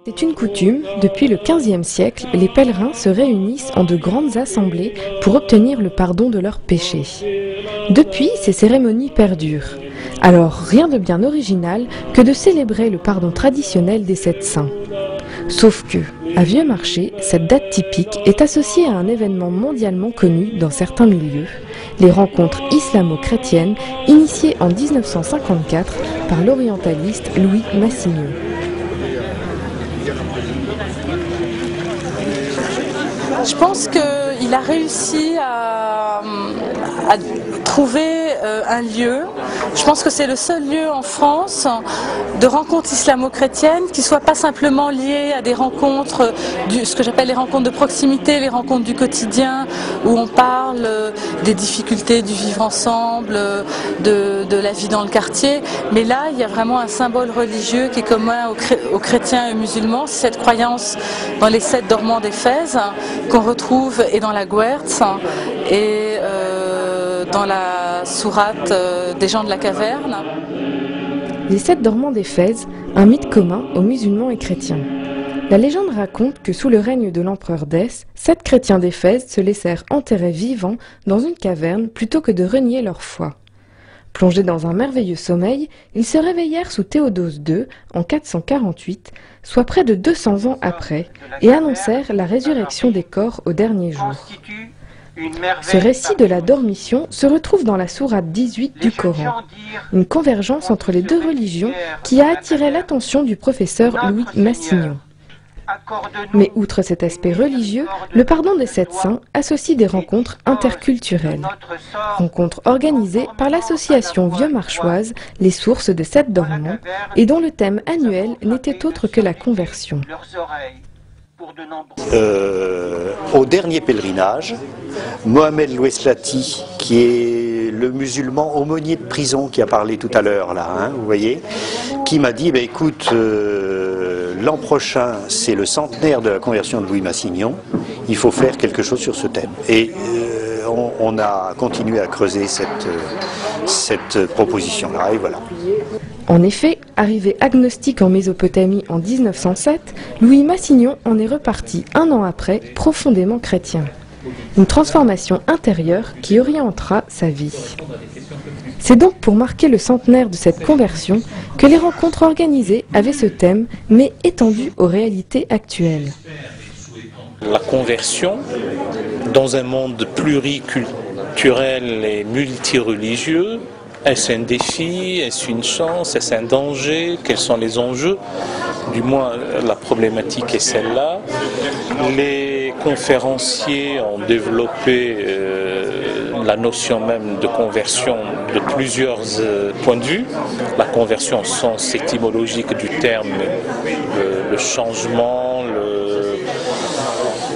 C'est une coutume, depuis le XVe siècle, les pèlerins se réunissent en de grandes assemblées pour obtenir le pardon de leurs péchés. Depuis, ces cérémonies perdurent. Alors, rien de bien original que de célébrer le pardon traditionnel des 7 saints. Sauf que, à Vieux-Marché, cette date typique est associée à un événement mondialement connu dans certains milieux, les rencontres islamo-chrétiennes initiées en 1954 par l'orientaliste Louis Massignon. Je pense qu'il a réussi à trouver un lieu. Je pense que c'est le seul lieu en France de rencontres islamo-chrétiennes qui ne soient pas simplement liées à des rencontres, ce que j'appelle les rencontres de proximité, les rencontres du quotidien, où on parle des difficultés du vivre ensemble, de la vie dans le quartier. Mais là, il y a vraiment un symbole religieux qui est commun aux chrétiens et aux musulmans, c'est cette croyance dans les 7 dormants d'Éphèse qu'on retrouve et dans la Guertz et dans la sourate des gens de la caverne. Les 7 dormants d'Éphèse, un mythe commun aux musulmans et chrétiens. La légende raconte que sous le règne de l'empereur Dès, 7 chrétiens d'Éphèse se laissèrent enterrer vivants dans une caverne plutôt que de renier leur foi. Plongés dans un merveilleux sommeil, ils se réveillèrent sous Théodose II en 448, soit près de 200 ans après, et annoncèrent la résurrection des corps au dernier jour. Ce récit de la dormition se retrouve dans la sourate 18 du Coran, une convergence entre les deux religions qui a attiré l'attention du professeur Louis Massignon. Mais outre cet aspect religieux, le pardon des 7 saints associe des rencontres interculturelles. Rencontres organisées par l'association vieux-marchoise Les Sources de 7 dormants et dont le thème annuel n'était autre que la conversion. Au dernier pèlerinage, Mohamed Loueslati, qui est le musulman aumônier de prison qui a parlé tout à l'heure, là, hein, vous voyez, qui m'a dit, écoute, l'an prochain, c'est le centenaire de la conversion de Louis Massignon, il faut faire quelque chose sur ce thème. Et on a continué à creuser cette proposition-là, et voilà. En effet, arrivé agnostique en Mésopotamie en 1907, Louis Massignon en est reparti un an après, profondément chrétien. Une transformation intérieure qui orientera sa vie. C'est donc pour marquer le centenaire de cette conversion que les rencontres organisées avaient ce thème, mais étendu aux réalités actuelles. La conversion, dans un monde pluriculturel et multireligieux, est-ce un défi? Est-ce une chance? Est-ce un danger? Quels sont les enjeux? Du moins, la problématique est celle-là. Les conférenciers ont développé la notion même de conversion de plusieurs points de vue. La conversion au sens étymologique du terme, le changement,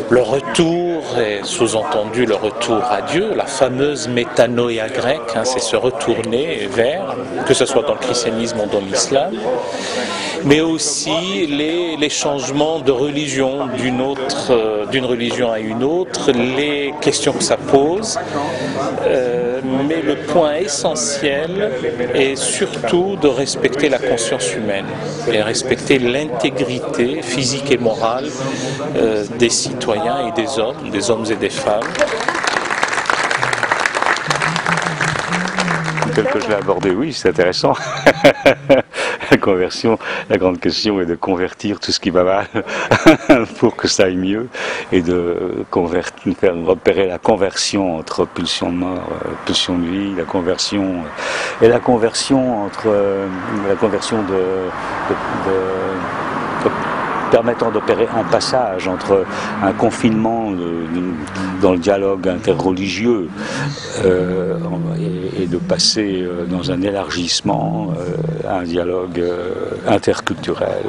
le retour, et sous-entendu le retour à Dieu, la fameuse métanoïa grecque, c'est se retourner vers, que ce soit dans le christianisme ou dans l'islam, mais aussi les changements de religion d'une religion à une autre, les questions que ça pose, mais le point essentiel est surtout de respecter la conscience humaine et respecter l'intégrité physique et morale des citoyens et des hommes et des femmes. Tel que je l'ai abordé, oui, c'est intéressant. La conversion, la grande question est de convertir tout ce qui va mal pour que ça aille mieux et de faire repérer la conversion entre pulsion de mort, pulsion de vie, la conversion entre la conversion permettant d'opérer un passage entre un confinement dans le dialogue interreligieux et de passer dans un élargissement à un dialogue interculturel,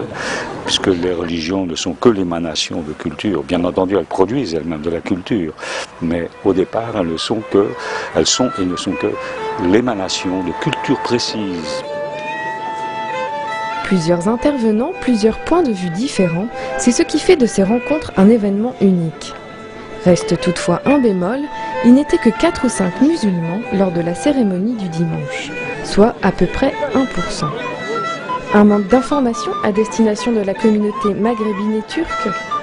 puisque les religions ne sont que l'émanation de culture. Bien entendu, elles produisent elles-mêmes de la culture, mais au départ, elles sont et ne sont que l'émanation de cultures précises. Plusieurs intervenants, plusieurs points de vue différents, c'est ce qui fait de ces rencontres un événement unique. Reste toutefois un bémol, il n'était que 4 ou 5 musulmans lors de la cérémonie du dimanche, soit à peu près 1%. Un manque d'informations à destination de la communauté maghrébine et turque?